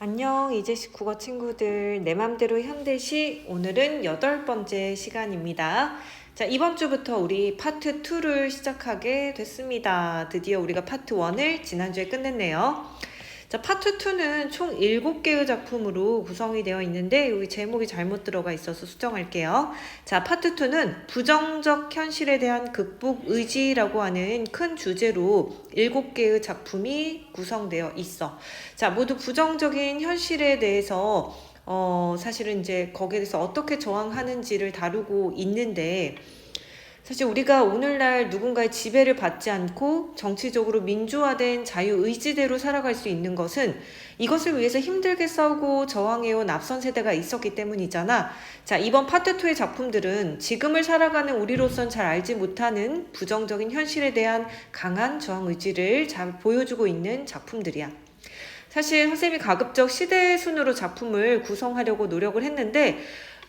안녕, 이재식 국어 친구들. 내 맘대로 현대시. 오늘은 8번째 시간입니다. 자, 이번 주부터 우리 파트 2를 시작하게 됐습니다. 드디어 우리가 파트 1을 지난주에 끝냈네요. 자, 파트 2는 총 7개의 작품으로 구성이 되어 있는데 여기 제목이 잘못 들어가 있어서 수정할게요. 자, 파트 2는 부정적 현실에 대한 극복 의지라고 하는 큰 주제로 7개의 작품이 구성되어 있어. 자, 모두 부정적인 현실에 대해서 사실은 이제 거기에 대해서 어떻게 저항하는지를 다루고 있는데, 사실 우리가 오늘날 누군가의 지배를 받지 않고 정치적으로 민주화된 자유의지대로 살아갈 수 있는 것은 이것을 위해서 힘들게 싸우고 저항해온 앞선 세대가 있었기 때문이잖아. 자, 이번 파트 2의 작품들은 지금을 살아가는 우리로선 잘 알지 못하는 부정적인 현실에 대한 강한 저항 의지를 잘 보여주고 있는 작품들이야. 사실 선생님이 가급적 시대의 순으로 작품을 구성하려고 노력을 했는데,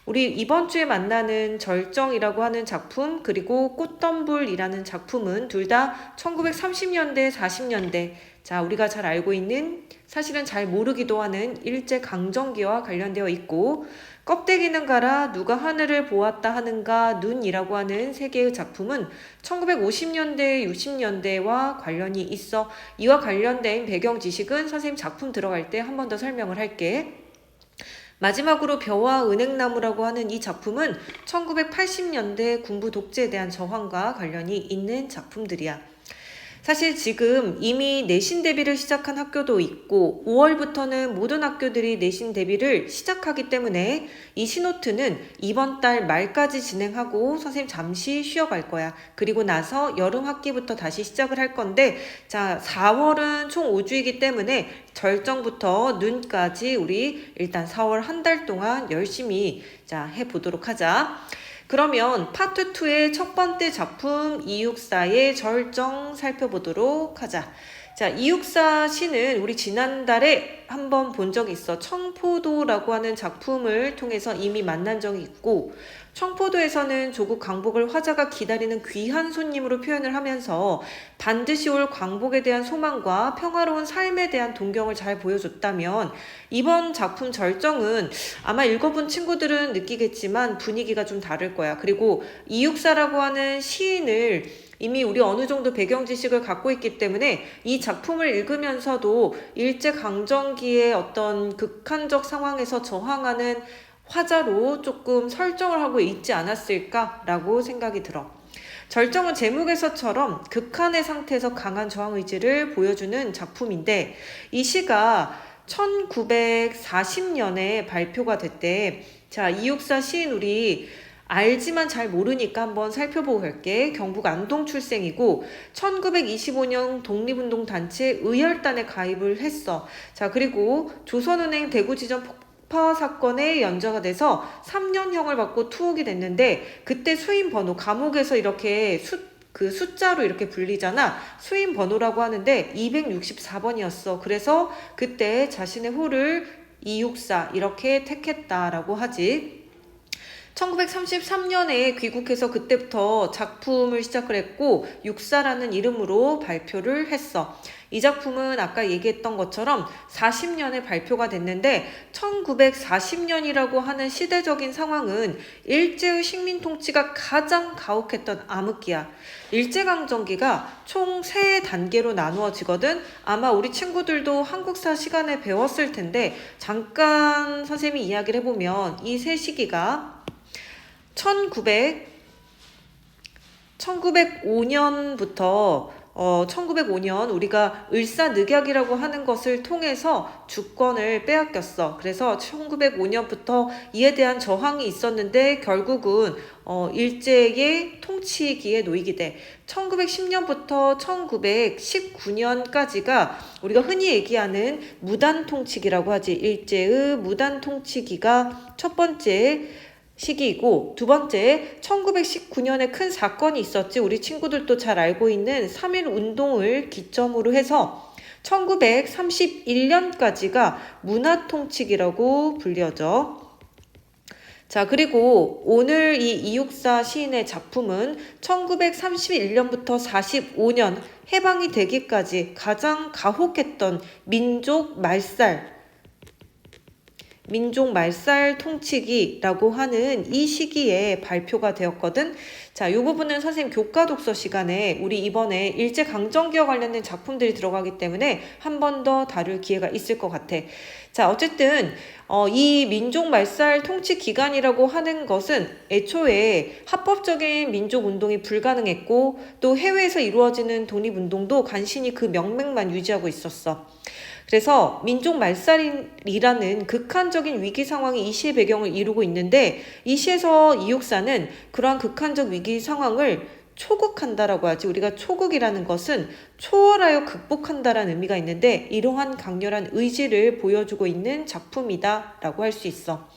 우리 이번 주에 만나는 절정이라고 하는 작품, 그리고 꽃덤불이라는 작품은 둘 다 1930년대, 40년대, 자, 우리가 잘 알고 있는, 사실은 잘 모르기도 하는 일제강점기와 관련되어 있고, 껍데기는 가라 누가 하늘을 보았다 하는가 눈이라고 하는 세 개의 작품은 1950년대, 60년대와 관련이 있어. 이와 관련된 배경 지식은 선생님 작품 들어갈 때 한 번 더 설명을 할게. 마지막으로 벼와 은행나무라고 하는 이 작품은 1980년대 군부 독재에 대한 저항과 관련이 있는 작품들이야. 사실 지금 이미 내신 대비를 시작한 학교도 있고 5월부터는 모든 학교들이 내신 대비를 시작하기 때문에 이 시노트는 이번 달 말까지 진행하고 선생님 잠시 쉬어갈 거야. 그리고 나서 여름 학기부터 다시 시작을 할 건데, 자, 4월은 총 5주이기 때문에 절정부터 눈까지 우리 일단 4월 한 달 동안 열심히 해보도록 하자. 그러면 파트 2의 첫 번째 작품 264의 절정 살펴보도록 하자. 자, 264 시는 우리 지난달에 한번 본 적이 있어. 청포도라고 하는 작품을 통해서 이미 만난 적이 있고, 청포도에서는 조국 광복을 화자가 기다리는 귀한 손님으로 표현을 하면서 반드시 올 광복에 대한 소망과 평화로운 삶에 대한 동경을 잘 보여줬다면, 이번 작품 절정은 아마 읽어본 친구들은 느끼겠지만 분위기가 좀 다를 거야. 그리고 264라고 하는 시인을 이미 우리 어느 정도 배경 지식을 갖고 있기 때문에 이 작품을 읽으면서도 일제강점기의 어떤 극한적 상황에서 저항하는 화자로 조금 설정을 하고 있지 않았을까라고 생각이 들어. 절정은 제목에서처럼 극한의 상태에서 강한 저항 의지를 보여주는 작품인데, 이 시가 1940년에 발표가 됐대. 자, 264 시인 우리 알지만 잘 모르니까 한번 살펴보고 갈게. 경북 안동 출생이고 1925년 독립운동 단체 의열단에 가입을 했어. 자, 그리고 조선은행 대구지점 폭파 사건에 연좌가 돼서 3년형을 받고 투옥이 됐는데, 그때 수임 번호, 감옥에서 이렇게 그 숫자로 이렇게 불리잖아. 수임 번호라고 하는데 264번이었어. 그래서 그때 자신의 호를 264 이렇게 택했다라고 하지. 1933년에 귀국해서 그때부터 작품을 시작을 했고 64라는 이름으로 발표를 했어. 이 작품은 아까 얘기했던 것처럼 40년에 발표가 됐는데, 1940년이라고 하는 시대적인 상황은 일제의 식민 통치가 가장 가혹했던 암흑기야. 일제강점기가 총 3단계로 나누어지거든. 아마 우리 친구들도 한국사 시간에 배웠을 텐데 잠깐 선생님이 이야기를 해보면, 이 세 시기가 1905년부터 1905년 우리가 을사늑약이라고 하는 것을 통해서 주권을 빼앗겼어. 그래서 1905년부터 이에 대한 저항이 있었는데 결국은 일제의 통치기에 놓이게 돼. 1910년부터 1919년까지가 우리가 흔히 얘기하는 무단통치기라고 하지. 일제의 무단통치기가 첫 번째 시기이고, 두 번째 1919년에 큰 사건이 있었지. 우리 친구들도 잘 알고 있는 3.1 운동을 기점으로 해서 1931년까지가 문화통치기라고 불려져. 자, 그리고 오늘 이 264 시인의 작품은 1931년부터 45년 해방이 되기까지 가장 가혹했던 민족 말살, 민족 말살 통치기라고 하는 이 시기에 발표가 되었거든. 자, 이 부분은 선생님 교과 독서 시간에 우리 이번에 일제강점기와 관련된 작품들이 들어가기 때문에 한 번 더 다룰 기회가 있을 것 같아. 자, 어쨌든 이 민족 말살 통치 기간이라고 하는 것은 애초에 합법적인 민족 운동이 불가능했고 또 해외에서 이루어지는 독립운동도 간신히 그 명맥만 유지하고 있었어. 그래서 민족 말살이라는 극한적인 위기 상황이 이 시의 배경을 이루고 있는데 이 시에서 이육사는 그러한 극한적 위기 상황을 초극한다라고 하지. 우리가 초극이라는 것은 초월하여 극복한다라는 의미가 있는데 이러한 강렬한 의지를 보여주고 있는 작품이다라고 할 수 있어.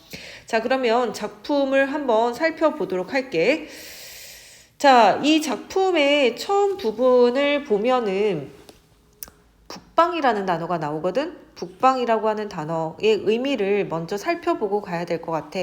자, 그러면 작품을 한번 살펴보도록 할게. 자, 이 작품의 처음 부분을 보면은 북방이라는 단어가 나오거든. 북방이라고 하는 단어의 의미를 먼저 살펴보고 가야 될 것 같아.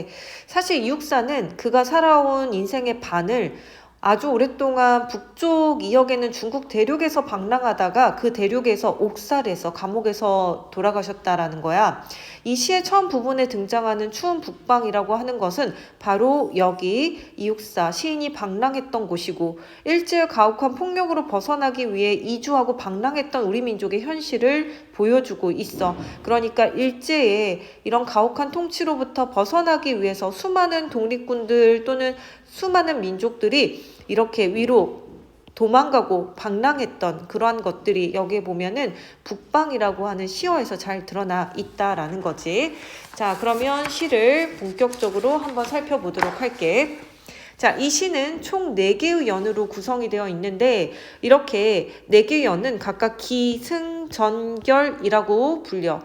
사실 이육사는 그가 살아온 인생의 반을 아주 오랫동안 북쪽 이역에는 중국 대륙에서 방랑하다가 그 대륙에서 옥살에서 감옥에서 돌아가셨다라는 거야. 이 시의 처음 부분에 등장하는 추운 북방이라고 하는 것은 바로 여기 이육사 시인이 방랑했던 곳이고 일제의 가혹한 폭력으로 벗어나기 위해 이주하고 방랑했던 우리 민족의 현실을 보여주고 있어. 그러니까 일제의 이런 가혹한 통치로부터 벗어나기 위해서 수많은 독립군들 또는 수많은 민족들이 이렇게 위로 도망가고 방랑했던 그러한 것들이 여기에 보면은 북방이라고 하는 시어에서 잘 드러나 있다라는 거지. 자, 그러면 시를 본격적으로 한번 살펴보도록 할게. 자, 이 시는 총 4개의 연으로 구성이 되어 있는데 이렇게 4개의 연은 각각 기, 승, 전, 결이라고 불려.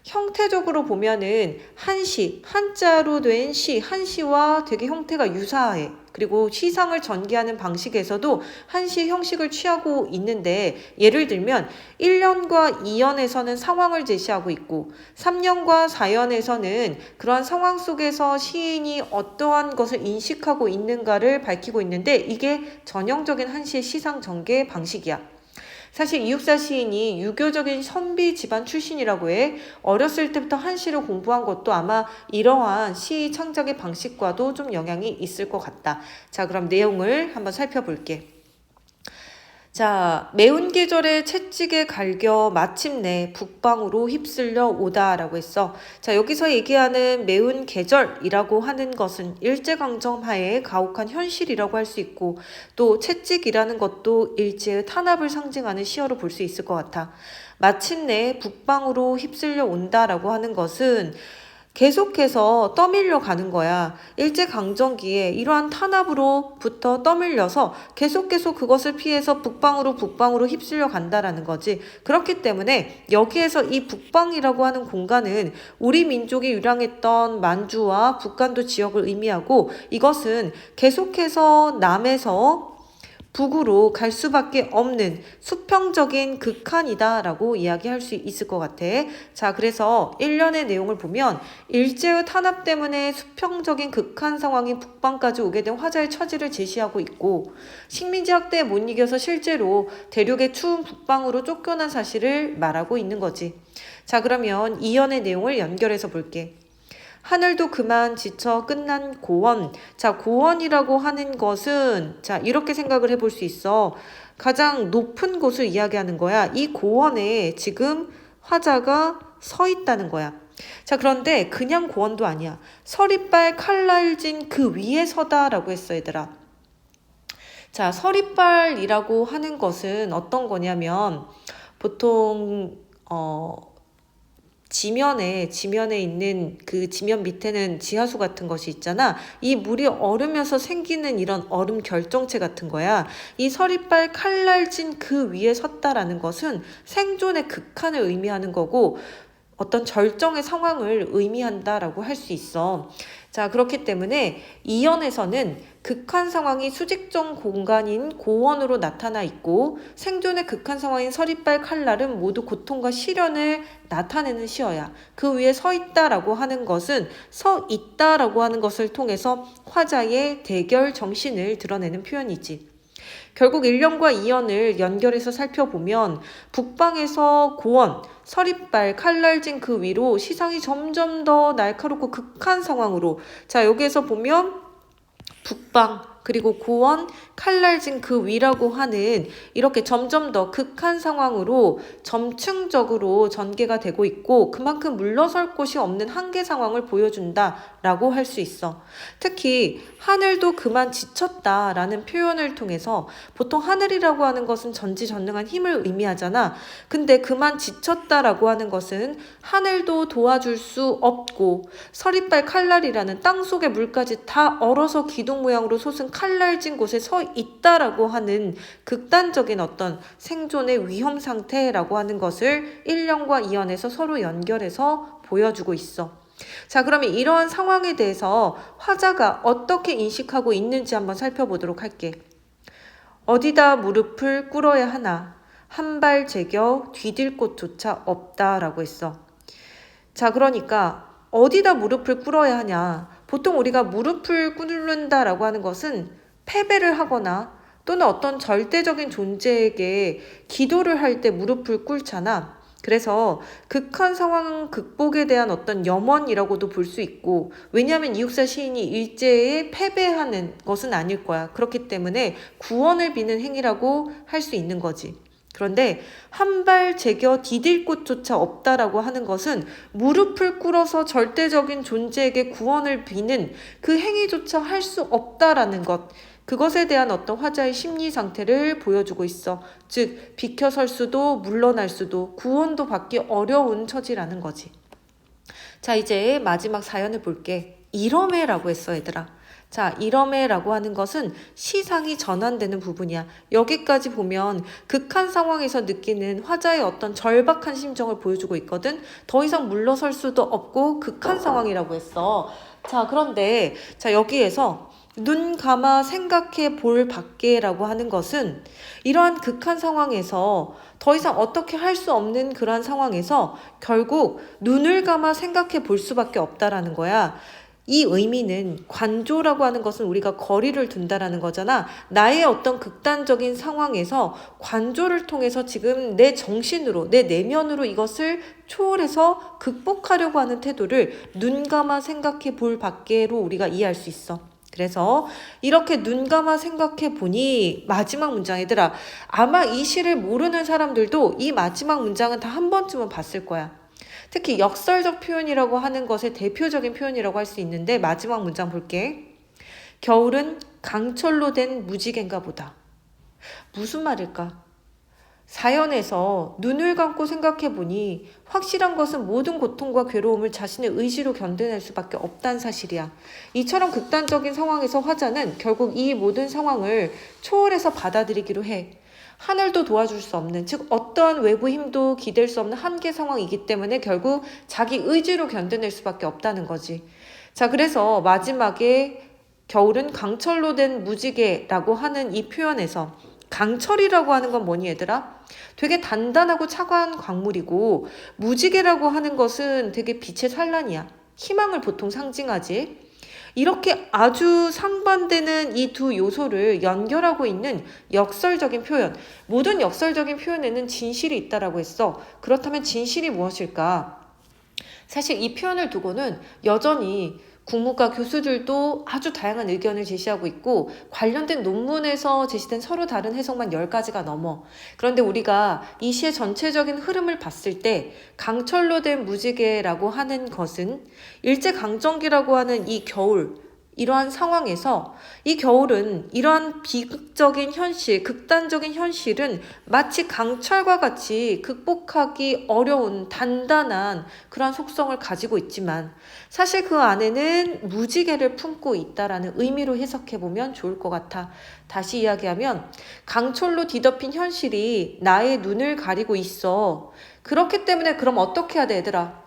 형태적으로 보면은 한시, 한자로 된 시, 한시와 되게 형태가 유사해. 그리고 시상을 전개하는 방식에서도 한시 형식을 취하고 있는데 예를 들면 1년과 2년에서는 상황을 제시하고 있고 3년과 4년에서는 그러한 상황 속에서 시인이 어떠한 것을 인식하고 있는가를 밝히고 있는데 이게 전형적인 한시의 시상 전개 방식이야. 사실 이육사 시인이 유교적인 선비 집안 출신이라고 해. 어렸을 때부터 한시를 공부한 것도 아마 이러한 시 창작의 방식과도 좀 영향이 있을 것 같다. 자, 그럼 내용을 한번 살펴볼게. 자, 매운 계절에 채찍에 갈겨 마침내 북방으로 휩쓸려 오다라고 했어. 자, 여기서 얘기하는 매운 계절이라고 하는 것은 일제강점 하에 가혹한 현실이라고 할 수 있고 또 채찍이라는 것도 일제의 탄압을 상징하는 시어로 볼 수 있을 것 같아. 마침내 북방으로 휩쓸려 온다라고 하는 것은 계속해서 떠밀려 가는 거야. 일제강점기에 이러한 탄압으로부터 떠밀려서 계속 그것을 피해서 북방으로 휩쓸려 간다라는 거지. 그렇기 때문에 여기에서 이 북방이라고 하는 공간은 우리 민족이 유랑했던 만주와 북간도 지역을 의미하고 이것은 계속해서 남에서 북으로 갈 수밖에 없는 수평적인 극한이다라고 이야기할 수 있을 것 같아. 자, 그래서 1년의 내용을 보면 일제의 탄압 때문에 수평적인 극한 상황이 북방까지 오게 된 화자의 처지를 제시하고 있고 식민지 학대에 못 이겨서 실제로 대륙의 추운 북방으로 쫓겨난 사실을 말하고 있는 거지. 자, 그러면 2년의 내용을 연결해서 볼게. 하늘도 그만 지쳐 끝난 고원. 자, 고원이라고 하는 것은 자, 이렇게 생각을 해볼 수 있어. 가장 높은 곳을 이야기하는 거야. 이 고원에 지금 화자가 서 있다는 거야. 자, 그런데 그냥 고원도 아니야. 서리빨 칼날진 그 위에 서다라고 했어, 얘들아. 자, 서리빨이라고 하는 것은 어떤 거냐면 보통 지면에 있는 그 지면 밑에는 지하수 같은 것이 있잖아. 이 물이 얼으면서 생기는 이런 얼음 결정체 같은 거야. 이 서리빨 칼날진 그 위에 섰다라는 것은 생존의 극한을 의미하는 거고 어떤 절정의 상황을 의미한다라고 할 수 있어. 자, 그렇기 때문에 이연에서는 극한 상황이 수직적 공간인 고원으로 나타나 있고 생존의 극한 상황인 서리빨 칼날은 모두 고통과 시련을 나타내는 시어야. 그 위에 서 있다라고 하는 것은 서 있다라고 하는 것을 통해서 화자의 대결 정신을 드러내는 표현이지. 결국 1년과 2년을 연결해서 살펴보면 북방에서 고원, 서리빨, 칼날진 그 위로 시상이 점점 더 날카롭고 극한 상황으로, 자 여기에서 보면 북방 그리고 고원, 칼날진 그 위라고 하는 이렇게 점점 더 극한 상황으로 점층적으로 전개가 되고 있고, 그만큼 물러설 곳이 없는 한계 상황을 보여준다라고 할 수 있어. 특히 하늘도 그만 지쳤다라는 표현을 통해서, 보통 하늘이라고 하는 것은 전지전능한 힘을 의미하잖아. 근데 그만 지쳤다라고 하는 것은 하늘도 도와줄 수 없고, 서리빨 칼날이라는 땅속의 물까지 다 얼어서 기둥 모양으로 솟은 칼날진 곳에 서 있다라고 하는 극단적인 어떤 생존의 위험 상태라고 하는 것을 1년과 2년에서 서로 연결해서 보여주고 있어. 자, 그러면 이러한 상황에 대해서 화자가 어떻게 인식하고 있는지 한번 살펴보도록 할게. 어디다 무릎을 꿇어야 하나, 한 발 제겨 디딜 곳조차 없다라고 했어. 자, 그러니까 어디다 무릎을 꿇어야 하냐. 보통 우리가 무릎을 꿇는다라고 하는 것은 패배를 하거나 또는 어떤 절대적인 존재에게 기도를 할 때 무릎을 꿇잖아. 그래서 극한 상황 극복에 대한 어떤 염원이라고도 볼 수 있고, 왜냐하면 이육사 시인이 일제에 패배하는 것은 아닐 거야. 그렇기 때문에 구원을 비는 행위라고 할 수 있는 거지. 그런데 한 발 제겨 디딜 곳조차 없다라고 하는 것은 무릎을 꿇어서 절대적인 존재에게 구원을 비는 그 행위조차 할 수 없다라는 것, 그것에 대한 어떤 화자의 심리 상태를 보여주고 있어. 즉 비켜설 수도 물러날 수도 구원도 받기 어려운 처지라는 거지. 자, 이제 마지막 사연을 볼게. 이러매라고 했어, 얘들아. 자, 이러매라고 하는 것은 시상이 전환되는 부분이야. 여기까지 보면 극한 상황에서 느끼는 화자의 어떤 절박한 심정을 보여주고 있거든. 더 이상 물러설 수도 없고 극한 상황이라고 했어. 자, 그런데 자, 여기에서 눈 감아 생각해 볼 밖에라고 하는 것은 이러한 극한 상황에서 더 이상 어떻게 할 수 없는 그러한 상황에서 결국 눈을 감아 생각해 볼 수밖에 없다라는 거야. 이 의미는 관조라고 하는 것은 우리가 거리를 둔다라는 거잖아. 나의 어떤 극단적인 상황에서 관조를 통해서 지금 내 정신으로, 내 내면으로 이것을 초월해서 극복하려고 하는 태도를 눈 감아 생각해 볼 밖에로 우리가 이해할 수 있어. 그래서 이렇게 눈 감아 생각해 보니 마지막 문장, 얘들아, 아마 이 시를 모르는 사람들도 이 마지막 문장은 다 한 번쯤은 봤을 거야. 특히 역설적 표현이라고 하는 것의 대표적인 표현이라고 할 수 있는데, 마지막 문장 볼게. 겨울은 강철로 된 무지개인가 보다. 무슨 말일까? 사연에서 눈을 감고 생각해 보니 확실한 것은 모든 고통과 괴로움을 자신의 의지로 견뎌낼 수밖에 없다는 사실이야. 이처럼 극단적인 상황에서 화자는 결국 이 모든 상황을 초월해서 받아들이기로 해. 하늘도 도와줄 수 없는, 즉 어떠한 외부 힘도 기댈 수 없는 한계 상황이기 때문에 결국 자기 의지로 견뎌낼 수밖에 없다는 거지. 자, 그래서 마지막에 겨울은 강철로 된 무지개라고 하는 이 표현에서 강철이라고 하는 건 뭐니, 얘들아? 되게 단단하고 차가운 광물이고, 무지개라고 하는 것은 되게 빛의 산란이야. 희망을 보통 상징하지. 이렇게 아주 상반되는 이 두 요소를 연결하고 있는 역설적인 표현. 모든 역설적인 표현에는 진실이 있다라고 했어. 그렇다면 진실이 무엇일까? 사실 이 표현을 두고는 여전히 국문과 교수들도 아주 다양한 의견을 제시하고 있고, 관련된 논문에서 제시된 서로 다른 해석만 10가지가 넘어. 그런데 우리가 이 시의 전체적인 흐름을 봤을 때 강철로 된 무지개라고 하는 것은 일제강점기라고 하는 이 겨울, 이러한 상황에서 이 겨울은 이러한 비극적인 현실, 극단적인 현실은 마치 강철과 같이 극복하기 어려운 단단한 그러한 속성을 가지고 있지만, 사실 그 안에는 무지개를 품고 있다라는 의미로 해석해보면 좋을 것 같아. 다시 이야기하면 강철로 뒤덮인 현실이 나의 눈을 가리고 있어. 그렇기 때문에 그럼 어떻게 해야 돼, 얘들아?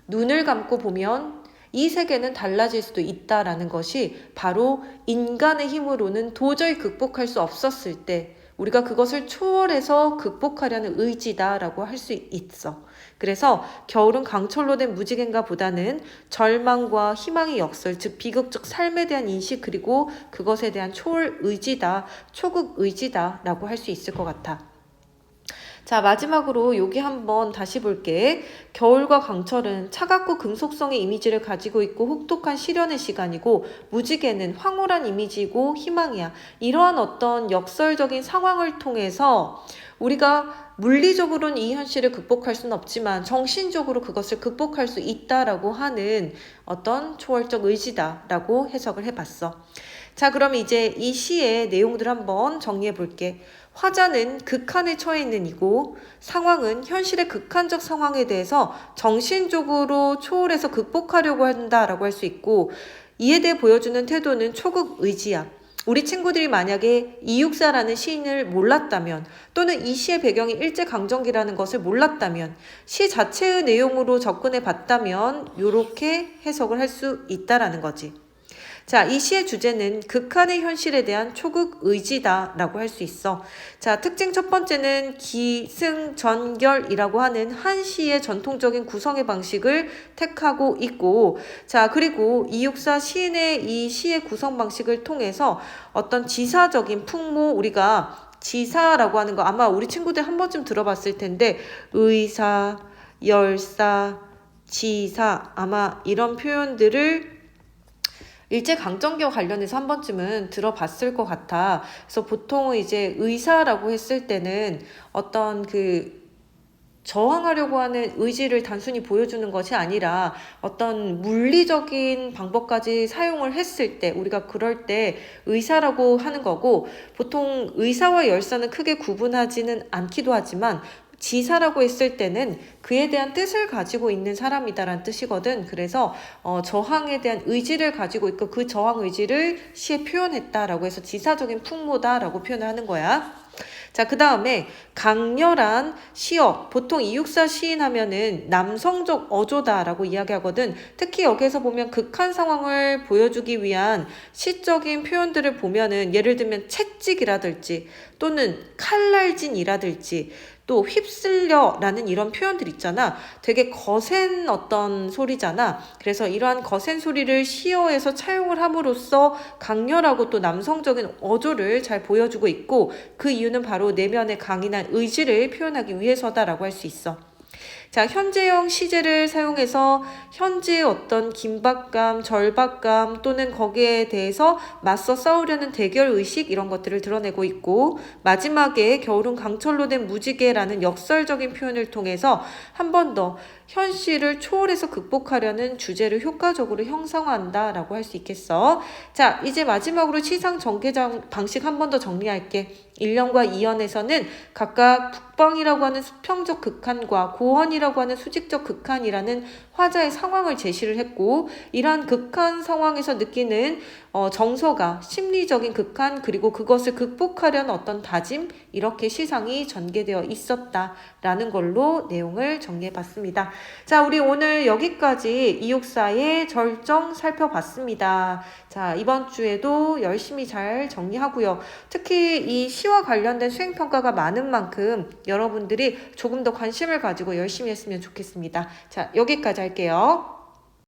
눈을 감고 보면 이 세계는 달라질 수도 있다라는 것이 바로 인간의 힘으로는 도저히 극복할 수 없었을 때 우리가 그것을 초월해서 극복하려는 의지다라고 할 수 있어. 그래서 겨울은 강철로 된 무지개인가 보다는 절망과 희망의 역설, 즉 비극적 삶에 대한 인식 그리고 그것에 대한 초월 의지다, 초극 의지다라고 할 수 있을 것 같아. 자, 마지막으로 여기 한번 다시 볼게. 겨울과 강철은 차갑고 금속성의 이미지를 가지고 있고 혹독한 시련의 시간이고, 무지개는 황홀한 이미지이고 희망이야. 이러한 어떤 역설적인 상황을 통해서 우리가 물리적으로는 이 현실을 극복할 수는 없지만 정신적으로 그것을 극복할 수 있다라고 하는 어떤 초월적 의지다라고 해석을 해봤어. 자, 그럼 이제 이 시의 내용들 한번 정리해 볼게. 화자는 극한에 처해 있는 이고, 상황은 현실의 극한적 상황에 대해서 정신적으로 초월해서 극복하려고 한다라고 할 수 있고, 이에 대해 보여주는 태도는 초극 의지야. 우리 친구들이 만약에 이육사라는 시인을 몰랐다면, 또는 이 시의 배경이 일제강점기라는 것을 몰랐다면, 시 자체의 내용으로 접근해 봤다면 이렇게 해석을 할 수 있다라는 거지. 자, 이 시의 주제는 극한의 현실에 대한 초극 의지다라고 할 수 있어. 자, 특징 첫 번째는 기승전결이라고 하는 한 시의 전통적인 구성의 방식을 택하고 있고, 자, 그리고 이육사 시인의 이 시의 구성 방식을 통해서 어떤 지사적인 풍모, 우리가 지사라고 하는 거 아마 우리 친구들 한 번쯤 들어봤을 텐데, 의사, 열사, 지사, 아마 이런 표현들을 일제강점기와 관련해서 한 번쯤은 들어봤을 것 같아. 그래서 보통 이제 의사라고 했을 때는 어떤 저항하려고 하는 의지를 단순히 보여주는 것이 아니라 어떤 물리적인 방법까지 사용을 했을 때, 우리가 그럴 때 의사라고 하는 거고, 보통 의사와 열사는 크게 구분하지는 않기도 하지만 지사라고 했을 때는 그에 대한 뜻을 가지고 있는 사람이다라는 뜻이거든. 그래서 저항에 대한 의지를 가지고 있고 그 저항 의지를 시에 표현했다라고 해서 지사적인 풍모다라고 표현을 하는 거야. 자, 그 다음에 강렬한 시어, 보통 이육사 시인 하면은 남성적 어조다라고 이야기하거든. 특히 여기에서 보면 극한 상황을 보여주기 위한 시적인 표현들을 보면은 예를 들면 채찍이라든지 또는 칼날진이라든지 또 휩쓸려라는 이런 표현들 있잖아. 되게 거센 어떤 소리잖아. 그래서 이러한 거센 소리를 시어에서 차용을 함으로써 강렬하고 또 남성적인 어조를 잘 보여주고 있고, 그 이유는 바로 내면의 강인한 의지를 표현하기 위해서다라고 할 수 있어. 자, 현재형 시제를 사용해서 현재의 어떤 긴박감, 절박감 또는 거기에 대해서 맞서 싸우려는 대결의식 이런 것들을 드러내고 있고, 마지막에 겨울은 강철로 된 무지개라는 역설적인 표현을 통해서 한 번 더 현실을 초월해서 극복하려는 주제를 효과적으로 형성한다라고 할 수 있겠어. 자, 이제 마지막으로 시상 전개 방식 한 번 더 정리할게. 1년과 2년에서는 각각 북방이라고 하는 수평적 극한과 고원이라고 하는 수직적 극한이라는 화자의 상황을 제시를 했고, 이러한 극한 상황에서 느끼는 정서가 심리적인 극한, 그리고 그것을 극복하려는 어떤 다짐, 이렇게 시상이 전개되어 있었다라는 걸로 내용을 정리해봤습니다. 자, 우리 오늘 여기까지 이육사의 절정 살펴봤습니다. 자, 이번 주에도 열심히 잘 정리하고요. 특히 이 시와 관련된 수행평가가 많은 만큼 여러분들이 조금 더 관심을 가지고 열심히 했으면 좋겠습니다. 자, 여기까지 할게요.